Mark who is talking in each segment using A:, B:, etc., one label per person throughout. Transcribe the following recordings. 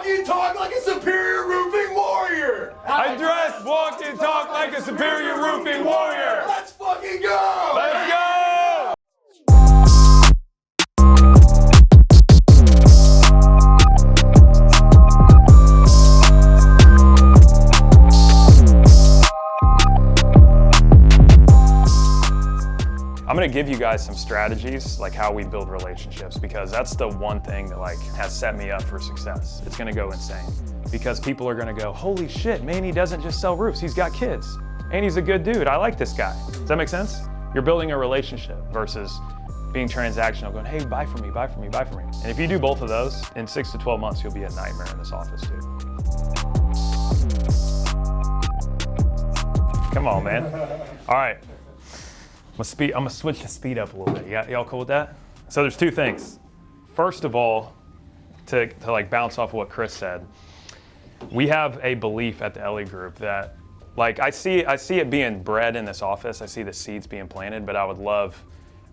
A: walk, and talk like a superior roofing warrior.
B: I dress, walk, and talk like a superior roofing warrior.
A: Let's fucking go.
B: Let's go. I'm gonna give you guys some strategies, like how we build relationships, because that's the one thing that has set me up for success. It's gonna go insane because people are gonna go, holy shit, Manny doesn't just sell roofs, he's got kids and he's a good dude. I like this guy. Does that make sense? You're building a relationship versus being transactional, going, hey, buy from me, buy from me, buy from me. And if you do both of those, in 6 to 12 months, you'll be a nightmare in this office, dude. Come on, man. All right. I'm gonna switch the speed up a little bit. Y'all cool with that? So there's two things. First of all, to bounce off of what Chris said, we have a belief at the LE Group that, I see it being bred in this office. I see the seeds being planted, but I would love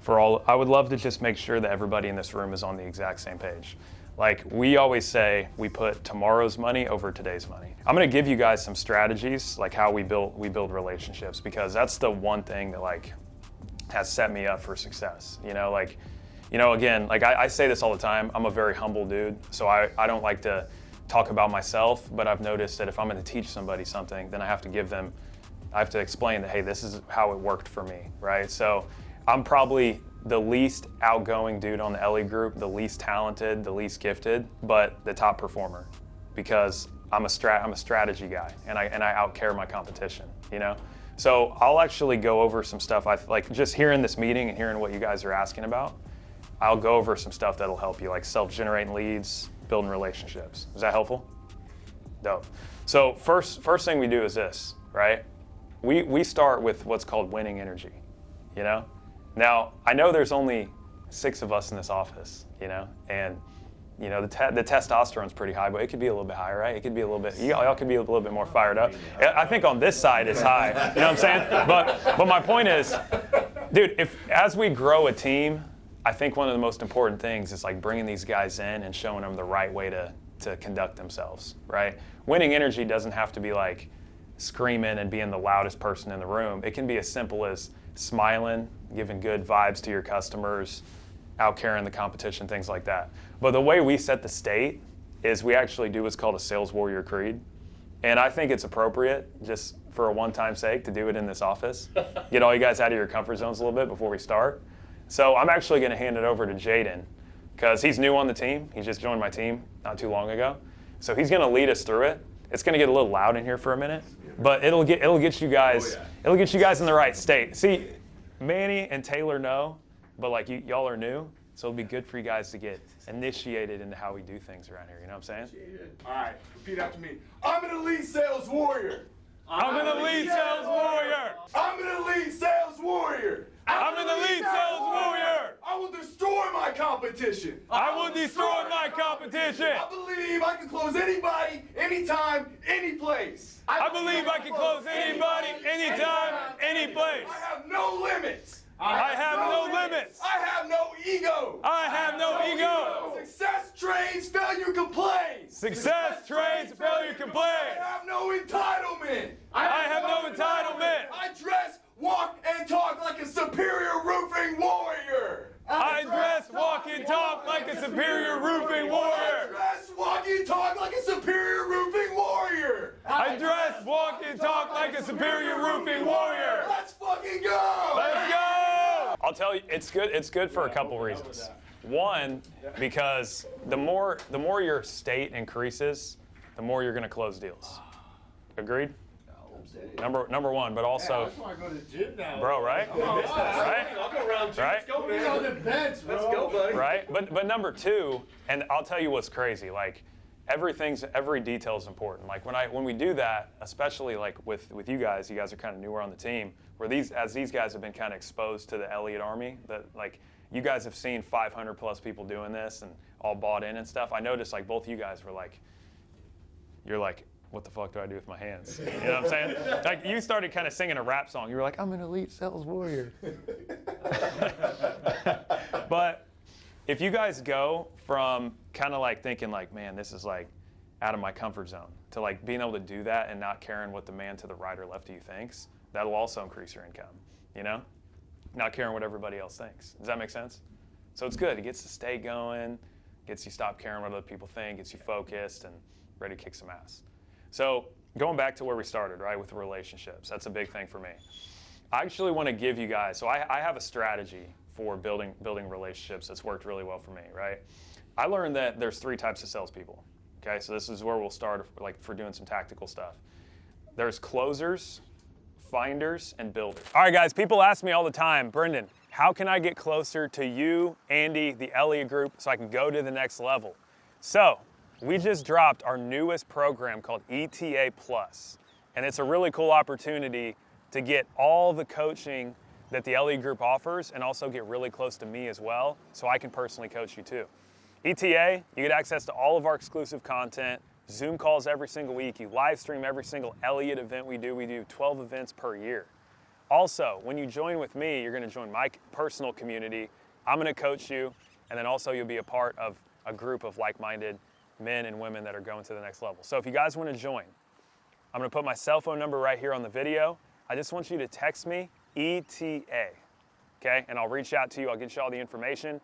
B: to just make sure that everybody in this room is on the exact same page. We always say, we put tomorrow's money over today's money. I'm gonna give you guys some strategies, like how we build relationships, because that's the one thing that has set me up for success. Again, I say this all the time, I'm a very humble dude, so I don't like to talk about myself, but I've noticed that if I'm gonna teach somebody something, then I have to explain that, hey, this is how it worked for me, right? So I'm probably the least outgoing dude on the LE Group, the least talented, the least gifted, but the top performer, because I'm a strategy guy, and I outcare my competition, So I'll actually go over some stuff. Just hearing this meeting and hearing what you guys are asking about, I'll go over some stuff that'll help you, like self-generating leads, building relationships. Is that helpful? Dope. So first thing we do is this, right? We start with what's called winning energy, Now, I know there's only 6 of us in this office, and the testosterone's pretty high, but it could be a little bit higher, right? It could be a little bit, y'all could be a little bit more fired up. I think on this side it's high, you know what I'm saying? But my point is, dude, as we grow a team, I think one of the most important things is bringing these guys in and showing them the right way to conduct themselves, right? Winning energy doesn't have to be screaming and being the loudest person in the room. It can be as simple as smiling, giving good vibes to your customers, outcarrying the competition, things like that. But the way we set the state is we actually do what's called a sales warrior creed. And I think it's appropriate, just for a one-time sake, to do it in this office. Get all you guys out of your comfort zones a little bit before we start. So I'm actually gonna hand it over to Jaden, because he's new on the team. He just joined my team not too long ago. So he's gonna lead us through it. It's gonna get a little loud in here for a minute, but it'll get you guys, it'll get you guys in the right state. See, Manny and Taylor know, but y'all are new. So it'll be good for you guys to get initiated into how we do things around here. You know what I'm saying?
A: All right, repeat after me. I'm an elite sales warrior.
B: I'm an elite sales warrior.
A: I'm an elite sales warrior.
B: I'm an elite sales warrior.
A: I will destroy my competition.
B: I will destroy my competition.
A: I believe I can close anybody, anytime, any place.
B: I believe I can close anybody, anytime, any place.
A: I have no limits.
B: I have no limits.
A: I have no ego.
B: I have no ego.
A: Success trains, failure complains.
B: Success trains, failure complains.
A: I have no entitlement.
B: I have no entitlement.
A: I dress, walk, and talk like a superior roofing warrior.
B: I dress, walk, and talk like a superior roofing warrior.
A: I dress, walk, and talk like a superior roofing warrior.
B: I dress, walk, and talk like a superior roofing warrior.
A: Let's fucking go.
B: Let's go. I'll tell you, it's good for a couple reasons. One, because the more your state increases, the more you're going to close deals. Agreed? Number one, but also,
C: I just want to go to the gym now.
B: bro, right? Right?
A: I'll go round 2.
B: Right?
A: Let's go, man.
C: On the bench, bro.
A: Let's go, buddy.
B: Right? But number 2, and I'll tell you what's crazy, every detail is important. When we do that, especially with you guys are kind of newer on the team, where these guys have been kind of exposed to the Elliott Army, that you guys have seen 500 plus people doing this and all bought in and stuff. I noticed both you guys were you're what the fuck do I do with my hands? You know what I'm saying? You started kind of singing a rap song. You were I'm an elite sales warrior. But if you guys go from kind of thinking man, this is out of my comfort zone, to like being able to do that and not caring what the man to the right or left of you thinks. That'll also increase your income, you know? Not caring what everybody else thinks. Does that make sense? So it's good. It gets to stay going, gets you stop caring what other people think, gets you focused and ready to kick some ass. So going back to where we started, right, with relationships, that's a big thing for me. I actually want to give you guys, so I have a strategy for building relationships that's worked really well for me, right? I learned that there's 3 types of salespeople, okay? So this is where we'll start like for doing some tactical stuff. There's closers, finders, and builders. All right, guys, people ask me all the time, Brendan, how can I get closer to you, Andy, the Elliott Group, so I can go to the next level? So we just dropped our newest program called ETA Plus, and it's a really cool opportunity to get all the coaching that the Elliott Group offers and also get really close to me as well, so I can personally coach you too. ETA, you get access to all of our exclusive content, Zoom calls every single week, you live stream every single Elliott event we do 12 events per year. Also, when you join with me, you're gonna join my personal community, I'm gonna coach you, and then also you'll be a part of a group of like-minded men and women that are going to the next level. So if you guys wanna join, I'm gonna put my cell phone number right here on the video. I just want you to text me ETA, okay? And I'll reach out to you, I'll get you all the information.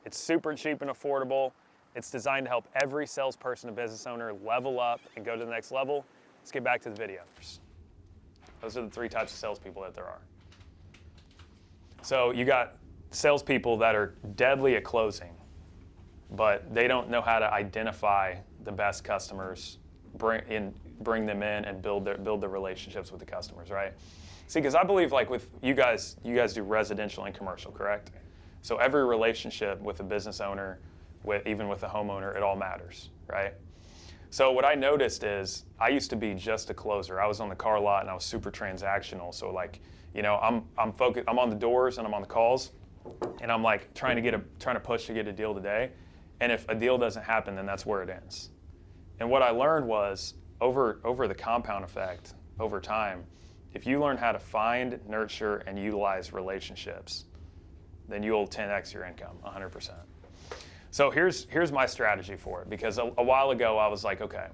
B: It's super cheap and affordable. It's designed to help every salesperson and business owner level up and go to the next level. Let's get back to the video. Those are the 3 types of salespeople that there are. So you got salespeople that are deadly at closing, but they don't know how to identify the best customers, bring them in and build the relationships with the customers, right? See, because I believe like with you guys do residential and commercial, correct? So every relationship with a business owner, even with a homeowner, it all matters, right? So what I noticed is I used to be just a closer. I was on the car lot and I was super transactional. So like, you know, I'm focused. I'm on the doors and I'm on the calls, and I'm like trying to push to get a deal today. And if a deal doesn't happen, then that's where it ends. And what I learned was over the compound effect, over time, if you learn how to find, nurture, and utilize relationships, then you'll 10x your income, 100%. So here's my strategy for it, because a while ago I was like, okay,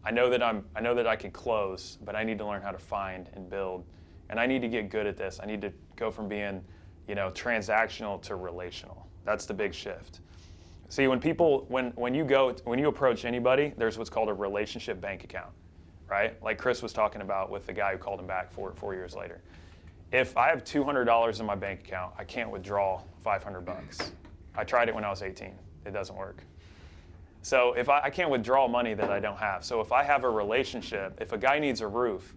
B: I know that I can close, but I need to learn how to find and build, and I need to get good at this. I need to go from being, you know, transactional to relational. That's the big shift. See, when you approach anybody, there's what's called a relationship bank account, right? Like Chris was talking about with the guy who called him back 4 years later. If I have $200 in my bank account, I can't withdraw $500. I tried it when I was 18. It doesn't work. So if I can't withdraw money that I don't have. So if I have a relationship, if a guy needs a roof,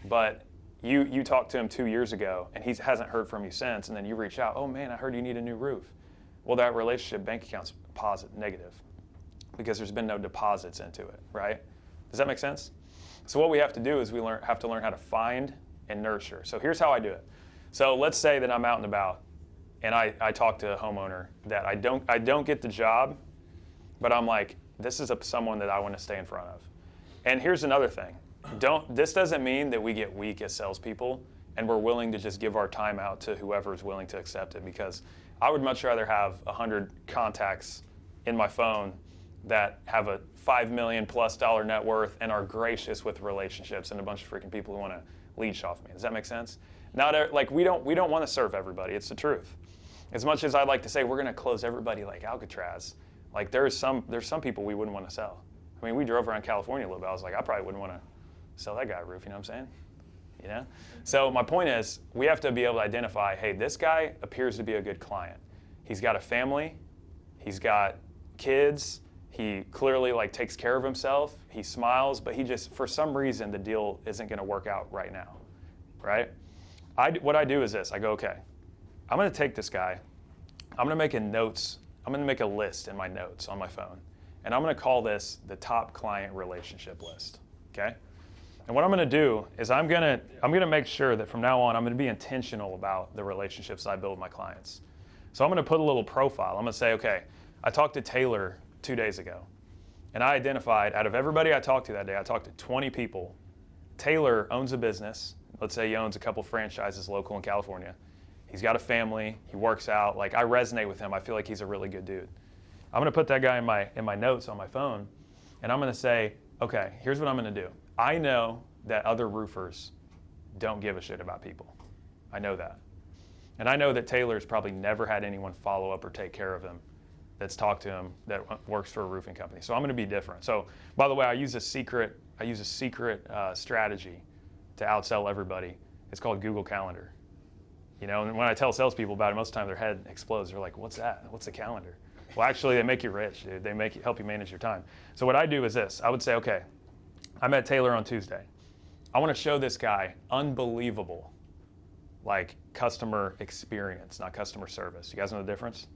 B: but you talked to him 2 years ago and he hasn't heard from you since, and then you reach out, oh man, I heard you need a new roof. Well, that relationship bank account's negative because there's been no deposits into it, right? Does that make sense? So what we have to do is we have to learn how to find and nurture. So here's how I do it. So let's say that I'm out and about and I talk to a homeowner that I don't get the job, but I'm like, this is someone that I want to stay in front of. And here's another thing. This doesn't mean that we get weak as salespeople and we're willing to just give our time out to whoever is willing to accept it, because I would much rather have 100 contacts in my phone that have a $5 million+ net worth and are gracious with relationships and a bunch of freaking people who want to leech off me. Does that make sense? Like we don't want to serve everybody. It's the truth. As much as I'd like to say we're going to close everybody like Alcatraz, like there's some people we wouldn't want to sell. I mean, we drove around California a little bit. I was like, I probably wouldn't want to sell that guy a roof. You know what I'm saying? You know? So my point is, we have to be able to identify, hey, this guy appears to be a good client. He's got a family. He's got kids. He clearly like takes care of himself. He smiles, but he just, for some reason, the deal isn't going to work out right now, right? What I do is this. I go, okay, I'm going to take this guy. I'm going to make a list in my notes on my phone, and I'm going to call this the top client relationship list, okay? And what I'm going to do is I'm going to make sure that from now on, I'm going to be intentional about the relationships I build with my clients. So I'm going to put a little profile. I'm going to say, okay, I talked to Taylor 2 days ago, and I identified, out of everybody I talked to that day, I talked to 20 people. Taylor owns a business. Let's say he owns a couple franchises local in California. He's got a family. He works out. Like, I resonate with him. I feel like he's a really good dude. I'm going to put that guy in my notes on my phone, and I'm going to say, okay, here's what I'm going to do. I know that other roofers don't give a shit about people. I know that. And I know that Taylor's probably never had anyone follow up or take care of him that's talked to him that works for a roofing company. So I'm going to be different. So by the way, I use a secret strategy to outsell everybody. It's called Google Calendar. You know, and when I tell salespeople about it, most of the time their head explodes. They're like, what's that? What's a calendar? Well, actually, they make you rich, dude. They help you manage your time. So what I do is this. I would say, okay, I met Taylor on Tuesday. I want to show this guy unbelievable, like, customer experience, not customer service. You guys know the difference?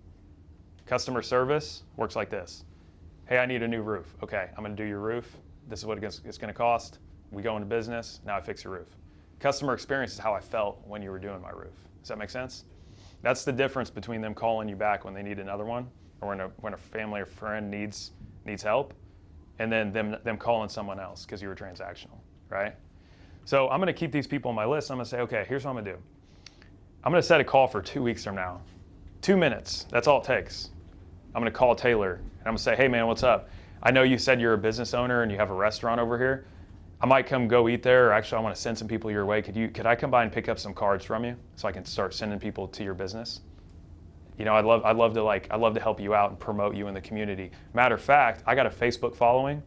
B: Customer service works like this. Hey, I need a new roof. Okay, I'm going to do your roof. This is what it's going to cost. We go into business. Now I fix your roof. Customer experience is how I felt when you were doing my roof. Does that make sense? That's the difference between them calling you back when they need another one, or when a family or friend needs help, and then them calling someone else because you were transactional, right? So I'm going to keep these people on my list. I'm going to say, okay, here's what I'm going to do. I'm going to set a call for 2 weeks from now. 2 minutes. That's all it takes. I'm going to call Taylor, and I'm going to say, hey, man, what's up? I know you said you're a business owner and you have a restaurant over here. I might come go eat there, or actually I want to send some people your way. Could I come by and pick up some cards from you so I can start sending people to your business? You know, I'd love to help you out and promote you in the community. Matter of fact, I got a Facebook following,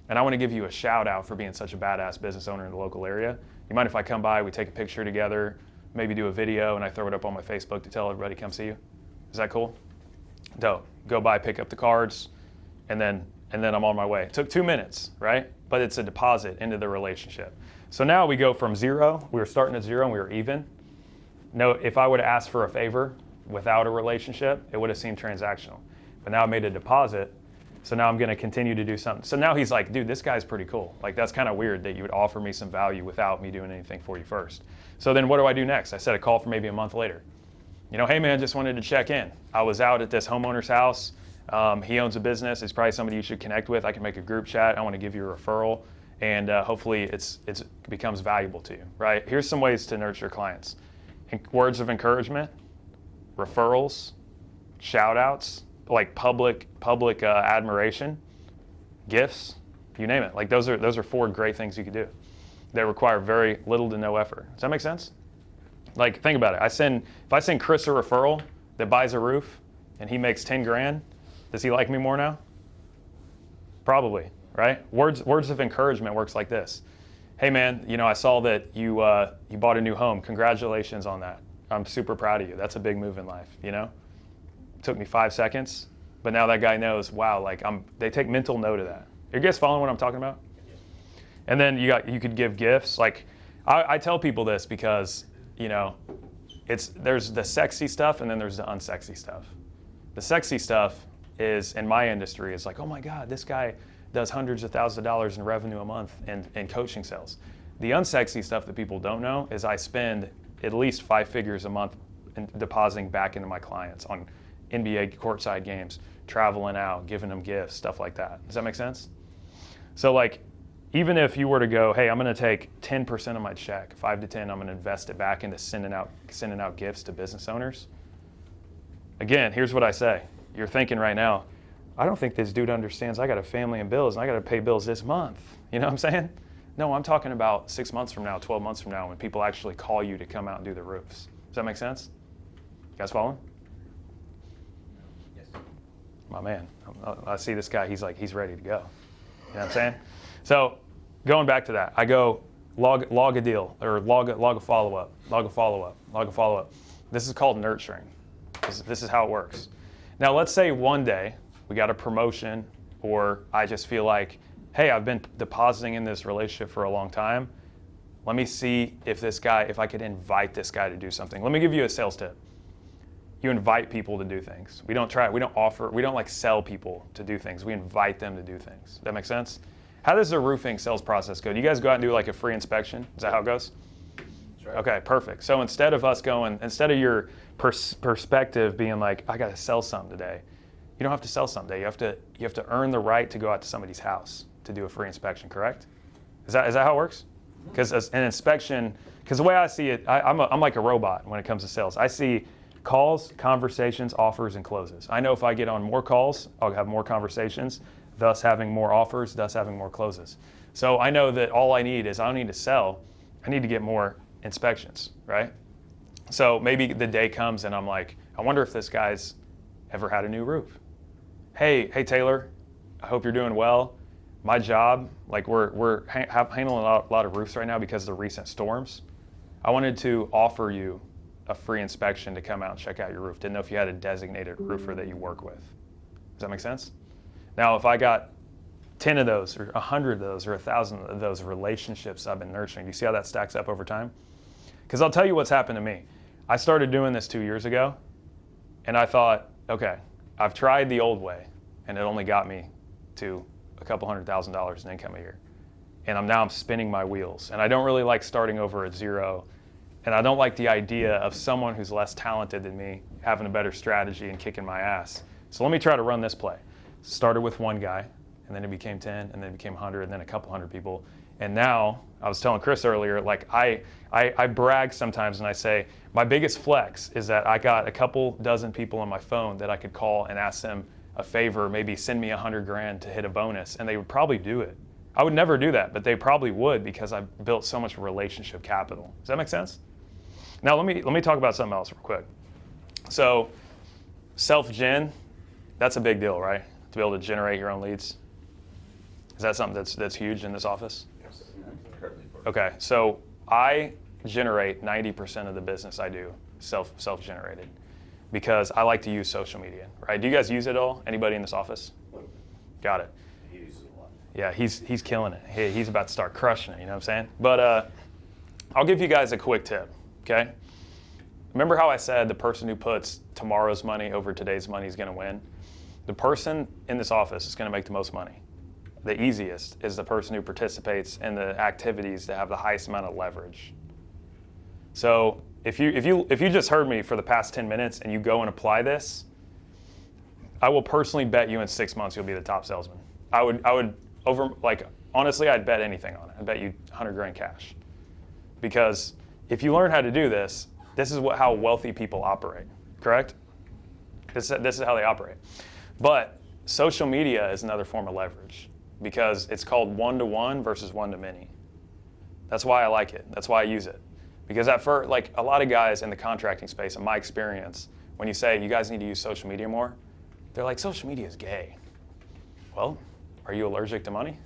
B: and I want to give you a shout out for being such a badass business owner in the local area. You mind if I come by, we take a picture together, maybe do a video, and I throw it up on my Facebook to tell everybody come see you? Is that cool? Dope. Go by, pick up the cards, and then I'm on my way. It took 2 minutes, right? But it's a deposit into the relationship. So now we go from zero. We were starting at zero and we were even. No, if I would have asked for a favor without a relationship, it would have seemed transactional. But now I made a deposit, so now I'm going to continue to do something. So now he's like, dude, this guy's pretty cool. Like, that's kind of weird that you would offer me some value without me doing anything for you first. So then what do I do next? I set a call for maybe a month later. You know, hey man, just wanted to check in. I was out at this homeowner's house. He owns a business. It's probably somebody you should connect with. I can make a group chat. I want to give you a referral, and hopefully it becomes valuable to you, right? Here's some ways to nurture clients. Words of encouragement, referrals, shout outs, like public admiration, gifts, you name it. Like those are 4 great things you could do that require very little to no effort. Does that make sense? Like, think about it. If I send Chris a referral that buys a roof and he makes 10 grand, does he like me more now? Probably, right? Words of encouragement works like this. Hey man, you know, I saw that you bought a new home. Congratulations on that. I'm super proud of you. That's a big move in life, you know? It took me 5 seconds, but now that guy knows, wow, like they take mental note of that. Are you guys following what I'm talking about? And then you could give gifts. Like, I tell people this because, you know, there's the sexy stuff and then there's the unsexy stuff. The sexy stuff is, in my industry, is like, oh my God, this guy does hundreds of thousands of dollars in revenue a month in coaching sales. The unsexy stuff that people don't know is I spend at least 5 figures a month in depositing back into my clients on NBA courtside games, traveling out, giving them gifts, stuff like that. Does that make sense? So like, even if you were to go, hey, I'm going to take 10% of my check, 5 to 10, I'm going to invest it back into sending out gifts to business owners. Again, here's what I say. You're thinking right now, I don't think this dude understands I got a family and bills, and I got to pay bills this month. You know what I'm saying? No, I'm talking about 6 months from now, 12 months from now, when people actually call you to come out and do the roofs. Does that make sense? You guys following?
C: Yes.
B: My man, I see this guy, he's ready to go. You know what I'm saying? So going back to that, I go log a deal, or log a follow-up, log a follow-up, log a follow-up. This is called nurturing. This is how it works. Now let's say one day we got a promotion, or I just feel like, hey, I've been depositing in this relationship for a long time. Let me see if I could invite this guy to do something. Let me give you a sales tip. You invite people to do things. We don't like sell people to do things. We invite them to do things. That make sense? How does the roofing sales process go? Do you guys go out and do like a free inspection? Is that how it goes?
C: That's right.
B: Okay, perfect. So instead of your perspective being like, I got to sell something today, you don't have to sell something today. You have to earn the right to go out to somebody's house to do a free inspection, correct? Is that how it works? Because an inspection, because the way I see it, I'm like a robot when it comes to sales. I see calls, conversations, offers, and closes. I know if I get on more calls, I'll have more conversations thus having more offers, thus having more closes. So I know that all I need is I don't need to sell, I need to get more inspections, right? So maybe the day comes and I'm like, I wonder if this guy's ever had a new roof. Hey Taylor, I hope you're doing well. My job, like we're handling a lot of roofs right now because of the recent storms. I wanted to offer you a free inspection to come out and check out your roof. Didn't know if you had a designated roofer that you work with. Does that make sense? Now, if I got 10 of those or 100 of those or 1,000 of those relationships I've been nurturing, do you see how that stacks up over time? Because I'll tell you what's happened to me. I started doing this 2 years ago, and I thought, okay, I've tried the old way, and it only got me to a couple $100,000 in income a year. And now I'm spinning my wheels. And I don't really like starting over at zero. And I don't like the idea of someone who's less talented than me having a better strategy and kicking my ass. So let me try to run this play. Started with one guy, and then it became 10, and then it became 100, and then a couple hundred people. And now, I was telling Chris earlier, like I brag sometimes and I say, my biggest flex is that I got a couple dozen people on my phone that I could call and ask them a favor, maybe send me $100,000 to hit a bonus, and they would probably do it. I would never do that, but they probably would because I built so much relationship capital. Does that make sense? Now let me talk about something else real quick. So self-gen, that's a big deal, right? To be able to generate your own leads. Is that something that's huge in this office?
A: Yes. Incredibly important.
B: Okay, so I generate 90% of the business I do self-generated because I like to use social media, right? Do you guys use it all? Anybody in this office? Got it.
C: He uses a lot.
B: Yeah, he's killing it. He's about to start crushing it, you know what I'm saying? But I'll give you guys a quick tip, okay? Remember how I said the person who puts tomorrow's money over today's money is gonna win? The person in this office is gonna make the most money. The easiest is the person who participates in the activities that have the highest amount of leverage. So if you just heard me for the past 10 minutes and you go and apply this, I will personally bet you in 6 months you'll be the top salesman. I would honestly, I'd bet anything on it. I'd bet you $100,000 cash. Because if you learn how to do this, this is how wealthy people operate, correct? This is how they operate. But social media is another form of leverage because it's called one-to-one versus one-to-many. That's why I like it. That's why I use it. Because at first, like a lot of guys in the contracting space, in my experience, when you say you guys need to use social media more, they're like, social media is gay. Well, are you allergic to money?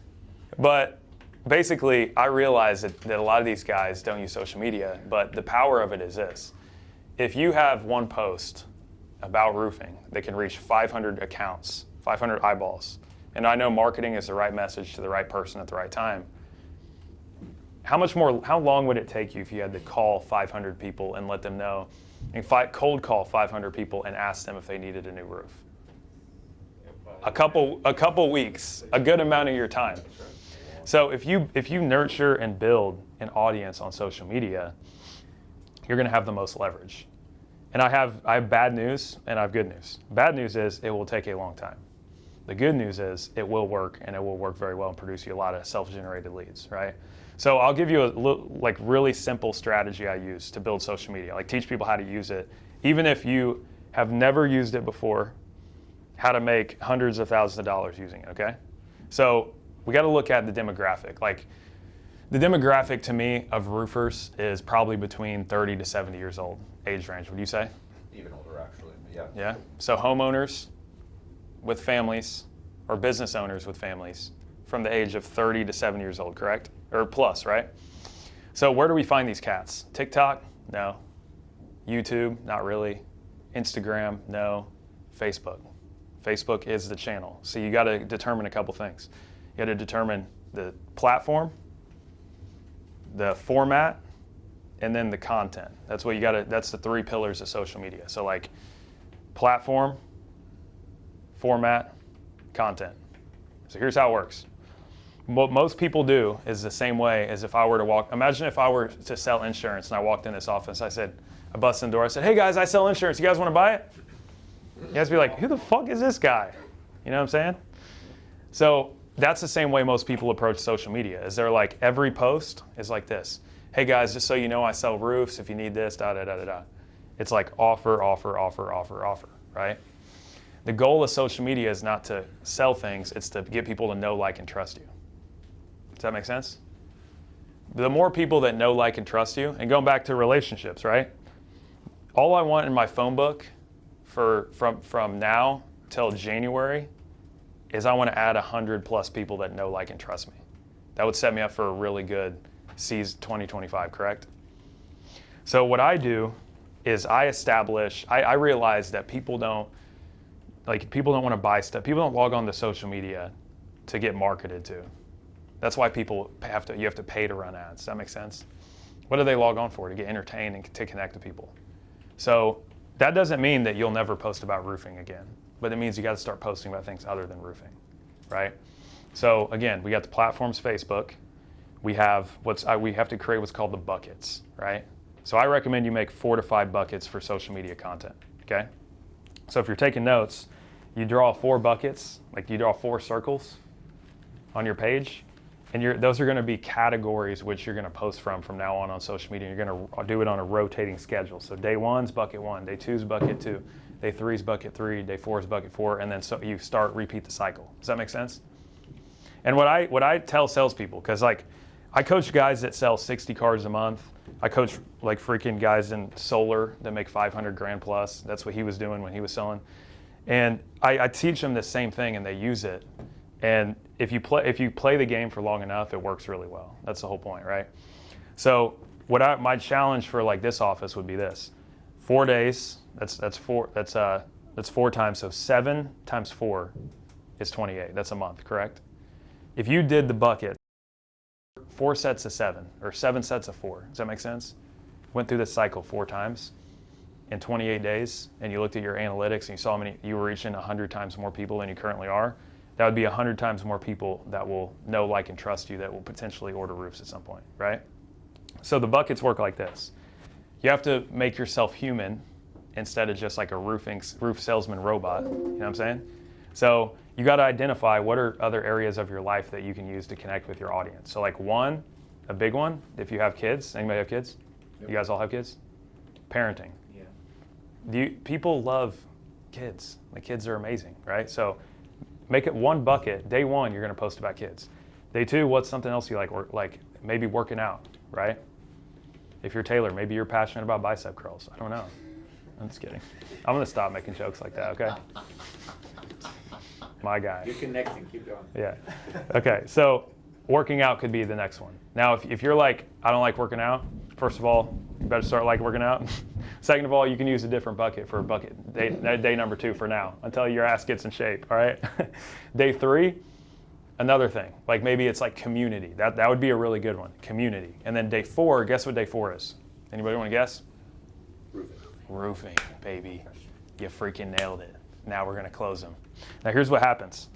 B: But basically, I realize that a lot of these guys don't use social media, but the power of it is this. If you have one post about roofing that can reach 500 accounts, 500 eyeballs, and I know marketing is the right message to the right person at the right time, how long would it take you if you had to call 500 people and let them know, and cold call 500 people and ask them if they needed a new roof? A couple weeks, a good amount of your time. So if you nurture and build an audience on social media, you're going to have the most leverage. And I have bad news and I have good news. Bad news is it will take a long time. The good news is it will work, and it will work very well and produce you a lot of self-generated leads, right? So I'll give you a really simple strategy I use to build social media. Like teach people how to use it, even if you have never used it before, how to make hundreds of thousands of dollars using it, okay? So we got to look at the demographic. Like the demographic to me of roofers is probably between 30 to 70 years old, age range, would you say?
A: Even older, actually. Yeah.
B: Yeah, so homeowners with families or business owners with families from the age of 30 to 70 years old, correct? Or plus, right? So where do we find these cats? TikTok? No. YouTube? Not really. Instagram? No. Facebook. Facebook is the channel. So you got to determine a couple things. You got to determine the platform, the format, and then the content. That's what you got to. That's the 3 pillars of social media. So like platform, format, content. So here's how it works. What most people do is the same way as if I were to walk. Imagine if I were to sell insurance and I walked in this office. I busted in the door. I said, "Hey guys, I sell insurance. You guys want to buy it?" You guys be like, "Who the fuck is this guy?" You know what I'm saying? So that's the same way most people approach social media. Is they're like every post is like this. "Hey guys, just so you know, I sell roofs. If you need this, da da da da da." It's like offer, offer, offer, offer, offer, right? The goal of social media is not to sell things, it's to get people to know, like, and trust you. Does that make sense? The more people that know, like, and trust you, and going back to relationships, right? All I want in my phone book from now till January is I want to add 100+ people that know, like, and trust me. That would set me up for a really good C's 2025, correct? So what I do is I realize that people don't want to buy stuff. People don't log on to social media to get marketed to. That's why you have to pay to run ads. Does that make sense? What do they log on for? To get entertained and to connect to people. So that doesn't mean that you'll never post about roofing again, but it means you got to start posting about things other than roofing, right? So again, we got the platforms, Facebook. We have to create what's called the buckets, right? So I recommend you make 4 to 5 buckets for social media content, okay? So if you're taking notes, you draw 4 buckets, like you draw 4 circles on your page, and those are going to be categories which you're going to post from now on social media. You're going to do it on a rotating schedule. So day 1's bucket 1, day 2's bucket 2, day 3's bucket 3, day 4's bucket 4, and then so you repeat the cycle. Does that make sense? And what I tell salespeople, because like I coach guys that sell 60 cars a month. I coach like freaking guys in solar that make 500 grand plus. That's what he was doing when he was selling. And I teach them the same thing, and they use it. And if you play the game for long enough, it works really well. That's the whole point, right? So my challenge for like this office would be this: 4 days. That's 4 times. So 7 times 4 is 28. That's a month, correct? If you did the bucket, 4 sets of 7 or 7 sets of 4. Does that make sense? Went through this cycle 4 times in 28 days, and you looked at your analytics and you saw you were reaching 100 times more people than you currently are. That would be 100 times more people that will know, like, and trust you that will potentially order roofs at some point, right? So the buckets work like this. You have to make yourself human instead of just like a roof salesman robot. You know what I'm saying? So you got to identify what are other areas of your life that you can use to connect with your audience. So like a big one, if you have kids. Anybody have kids? Yep. You guys all have kids? Parenting. Yeah. People love kids. The kids are amazing, right? So make it one bucket. Day 1, you're going to post about kids. Day 2, what's something else you like? Or like maybe working out, right? If you're Taylor, maybe you're passionate about bicep curls. I don't know. I'm just kidding. I'm going to stop making jokes like that, okay? My guy.
C: You're connecting. Keep going.
B: Yeah. Okay. So working out could be the next one. Now, if you're like, I don't like working out, first of all, you better start like working out. Second of all, you can use a different bucket for day number 2 for now until your ass gets in shape. All right. Day 3, another thing. Like maybe it's like community. That would be a really good one. Community. And then day 4, guess what day 4 is? Anybody want to guess? Roofing, baby. You freaking nailed it. Now we're going to close them. Now here's what happens.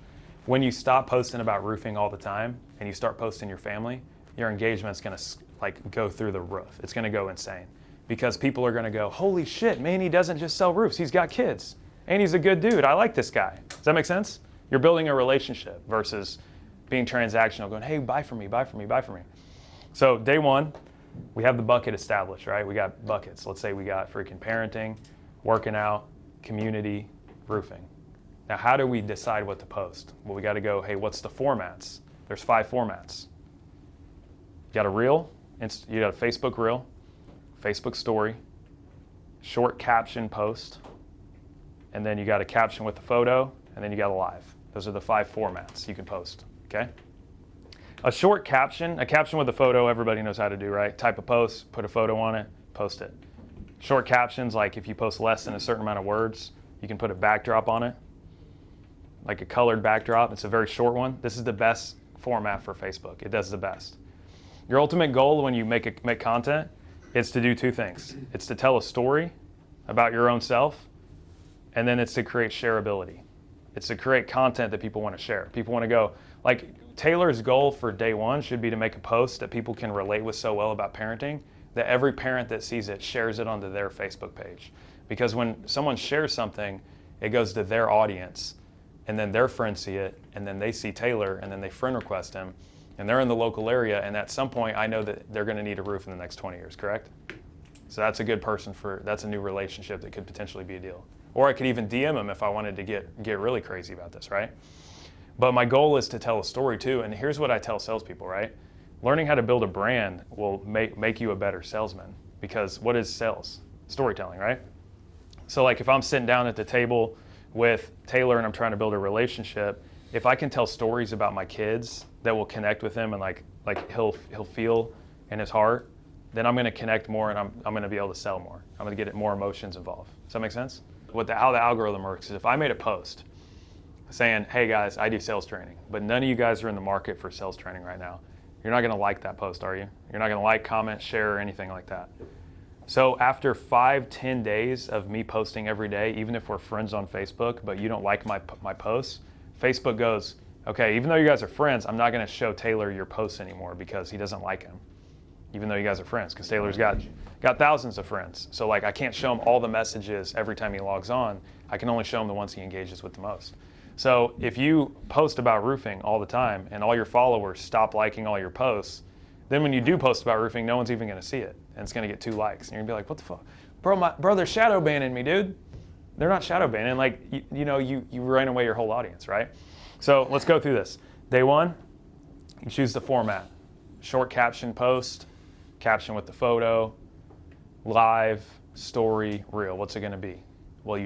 B: When you stop posting about roofing all the time and you start posting your family, your engagement's going to like go through the roof. It's going to go insane because people are going to go, holy shit, man, he doesn't just sell roofs. He's got kids and he's a good dude. I like this guy. Does that make sense? You're building a relationship versus being transactional, going, hey, buy from me, buy from me, buy from me. So day 1, we have the bucket established, right? We got buckets. Let's say we got freaking parenting, working out, community, roofing. Now, how do we decide what to post? Well, we got to go, hey, what's the formats? There's 5 formats. You got a reel, you got a Facebook reel, Facebook story, short caption post, and then you got a caption with a photo, and then you got a live. Those are the 5 formats you can post, okay? A short caption, a caption with a photo, everybody knows how to do, right? Type a post, put a photo on it, post it. Short captions, like if you post less than a certain amount of words, you can put a backdrop on it, like a colored backdrop. It's a very short one. This is the best format for Facebook. It does the best. Your ultimate goal when you make content is to do 2 things. It's to tell a story about your own self, and then it's to create shareability. It's to create content that people want to share. People want to go, like Taylor's goal for day 1 should be to make a post that people can relate with so well about parenting that every parent that sees it shares it onto their Facebook page. Because when someone shares something, it goes to their audience, and then their friends see it, and then they see Taylor, and then they friend request him, and they're in the local area, and at some point I know that they're going to need a roof in the next 20 years, correct? So that's a good person that's a new relationship that could potentially be a deal. Or I could even DM them if I wanted to get really crazy about this, right? But my goal is to tell a story too. And here's what I tell salespeople, right? Learning how to build a brand will make you a better salesman, because what is sales? Storytelling, right? So like if I'm sitting down at the table with Taylor and I'm trying to build a relationship, if I can tell stories about my kids that will connect with him and like he'll feel in his heart, then I'm going to connect more and I'm going to be able to sell more. I'm going to get more emotions involved. Does that make sense? How the algorithm works is if I made a post saying, hey guys, I do sales training, but none of you guys are in the market for sales training right now, you're not going to like that post, are you? You're not going to like, comment, share, or anything like that. So after 5-10 days of me posting every day, even if we're friends on Facebook, but you don't like my posts, Facebook goes, okay, even though you guys are friends, I'm not going to show Taylor your posts anymore because he doesn't like him, even though you guys are friends, because Taylor's got thousands of friends. So like I can't show him all the messages every time he logs on. I can only show him the ones he engages with the most. So if you post about roofing all the time and all your followers stop liking all your posts, then when you do post about roofing, no one's even going to see it, and it's going to get 2 likes. And you're going to be like, what the fuck? Bro, they're shadow banning me, dude. They're not shadow banning. Like, you ran away your whole audience, right? So let's go through this. Day 1, you choose the format. Short caption post, caption with the photo, live, story, reel. What's it going to be? Well,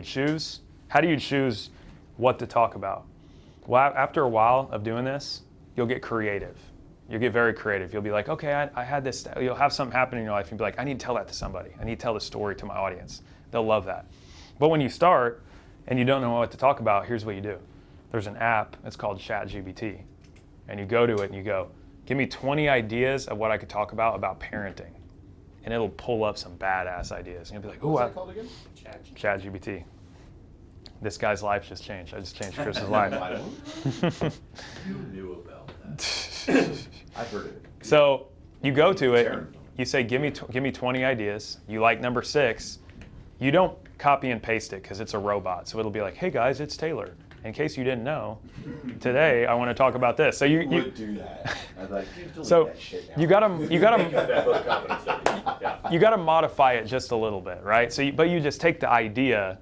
B: how do you choose what to talk about? Well, after a while of doing this, you'll get creative. You'll get very creative. You'll be like, okay, I had this. You'll have something happen in your life and be like, I need to tell that to somebody. I need to tell the story to my audience. They'll love that. But when you start and you don't know what to talk about, here's what you do. There's an app, it's called ChatGPT. And you go to it and you go, give me 20 ideas of what I could talk about parenting. And it'll pull up some badass ideas. And you'll be like, ooh,
C: What's that called again?
B: ChatGPT. This guy's life just changed. I just changed Chris's life.
C: You knew about that. I've heard it.
B: So you go to it, you say, give me 20 ideas. You like number 6. You don't copy and paste it because it's a robot. So it'll be like, hey guys, it's Taylor. In case you didn't know, today I want to talk about this. So you
C: would do that. I'd like, dude, delete
B: so
C: that shit now.
B: you gotta modify it just a little bit, right? So but you just take the idea,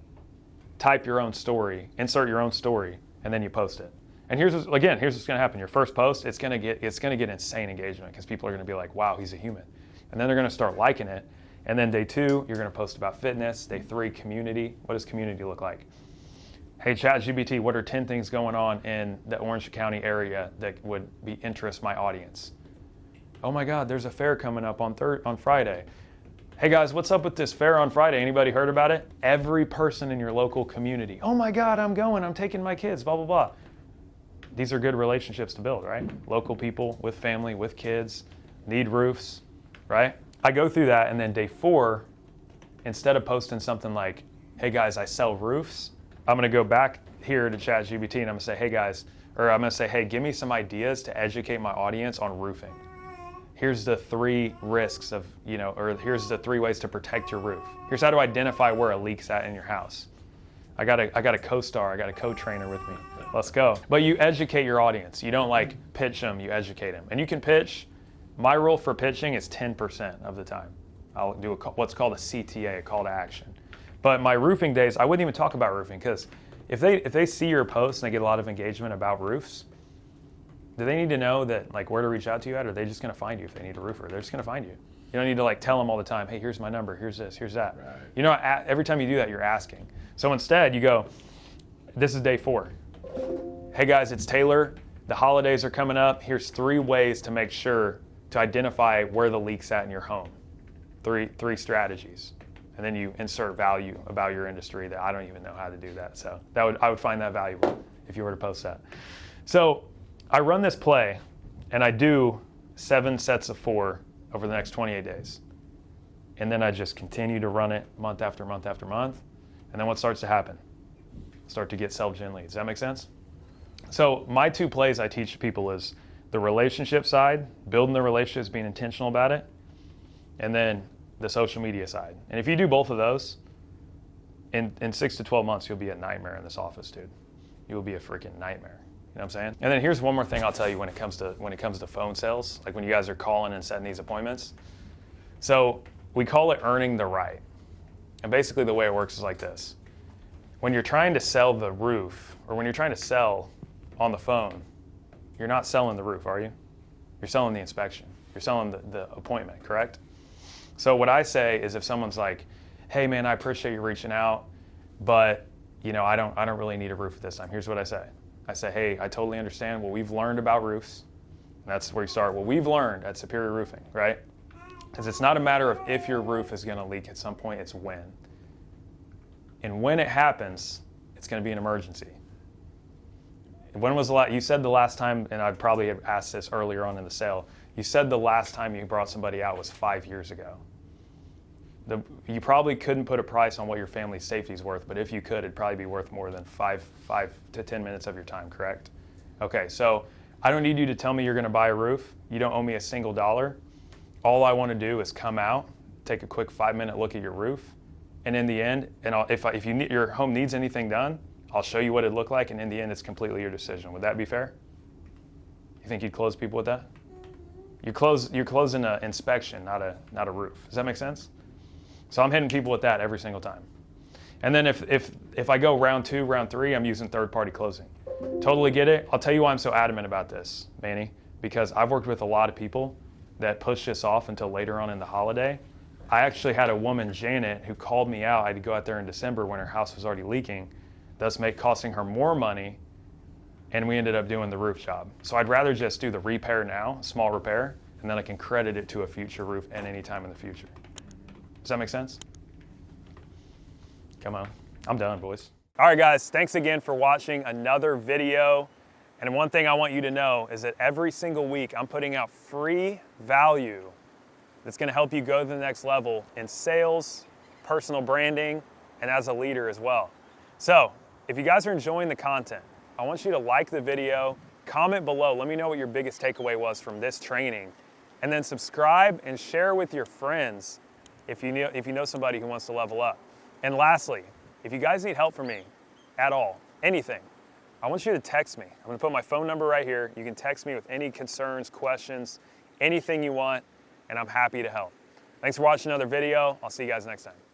B: type your own story, insert your own story, and then you post it. And here's what's going to happen. Your first post, it's going to get insane engagement because people are going to be like, wow, he's a human. And then they're going to start liking it. And then day 2, you're going to post about fitness. Day 3, community. What does community look like? Hey, ChatGPT, what are 10 things going on in the Orange County area that would interest my audience? Oh my God, there's a fair coming up on Friday. Hey guys, what's up with this fair on Friday? Anybody heard about it? Every person in your local community. Oh my God, I'm taking my kids, blah, blah, blah. These are good relationships to build, right? Local people with family, with kids, need roofs, right? I go through that, and then day 4, instead of posting something like, hey guys, I sell roofs, I'm gonna go back here to ChatGPT and I'm gonna say, hey guys, or I'm gonna say, hey, give me some ideas to educate my audience on roofing. Here's the 3 risks of, or here's the 3 ways to protect your roof. Here's how to identify where a leak's at in your house. I got a co-star, I got a co-trainer with me. Let's go. But you educate your audience. You don't like pitch them, you educate them. And you can pitch. My rule for pitching is 10% of the time. I'll do what's called a CTA, a call to action. But my roofing days, I wouldn't even talk about roofing because if they see your post and they get a lot of engagement about roofs, do they need to know that where to reach out to you at, or are they just going to find you if they need a roofer? They're just going to find you. You don't need to tell them all the time, hey, here's my number, here's this, here's that. Right. Every time you do that, you're asking. So instead, you go, this is day 4. Hey guys, it's Taylor. The holidays are coming up. Here's 3 ways to make sure to identify where the leak's at in your home. 3 strategies. And then you insert value about your industry that I don't even know how to do that. So I would find that valuable if you were to post that. So I run this play and I do 7 sets of 4 over the next 28 days. And then I just continue to run it month after month after month. And then what starts to happen? Start to get self-gen leads. Does that make sense? So my 2 plays I teach people is the relationship side, building the relationships, being intentional about it, and then the social media side. And if you do both of those, in 6 to 12 months, you'll be a nightmare in this office, dude. You will be a freaking nightmare. You know what I'm saying? And then here's one more thing I'll tell you when it comes to phone sales, like when you guys are calling and setting these appointments. So we call it earning the right. And basically the way it works is like this. when you're trying to sell the roof, or when you're trying to sell on the phone, you're not selling the roof, are you? You're selling the inspection. You're selling the appointment, correct? So what I say is if someone's like, hey man, I appreciate you reaching out, but you know, I don't really need a roof at this time. Here's what I say. I say, hey, I totally understand what we've learned about roofs. And that's where you start. What we've learned at Superior Roofing, right? Because it's not a matter of if your roof is gonna leak at some point, it's when. And when it happens, it's gonna be an emergency. When was the last, you said the last time, and I probably have asked this earlier on in the sale, you said the last time you brought somebody out was 5 years ago. You probably couldn't put a price on what your family's safety is worth, but if you could, it'd probably be worth more than 5 to 10 minutes of your time, correct? Okay, so I don't need you to tell me you're gonna buy a roof. You don't owe me a single dollar. All I wanna do is come out, take a quick 5-minute look at your roof, and in the end, and if your home needs anything done, I'll show you what it'd look like, and in the end, it's completely your decision. Would that be fair? You think you'd close people with that? You're closing an inspection, not a roof. Does that make sense? So I'm hitting people with that every single time. And then if I go round 2, round 3, I'm using third-party closing. Totally get it. I'll tell you why I'm so adamant about this, Manny, because I've worked with a lot of people that push this off until later on in the holiday. I actually had a woman, Janet, who called me out. I had to go out there in December when her house was already leaking, thus costing her more money, and we ended up doing the roof job. So I'd rather just do the repair now, small repair, and then I can credit it to a future roof at any time in the future. Does that make sense? Come on, I'm done, boys. All right, guys, thanks again for watching another video. And one thing I want you to know is that every single week I'm putting out free value that's gonna help you go to the next level in sales, personal branding, and as a leader as well. So, if you guys are enjoying the content, I want you to like the video, comment below, let me know what your biggest takeaway was from this training, and then subscribe and share with your friends if you know somebody who wants to level up. And lastly, if you guys need help from me at all, anything, I want you to text me. I'm gonna put my phone number right here. You can text me with any concerns, questions, anything you want, and I'm happy to help. Thanks for watching another video. I'll see you guys next time.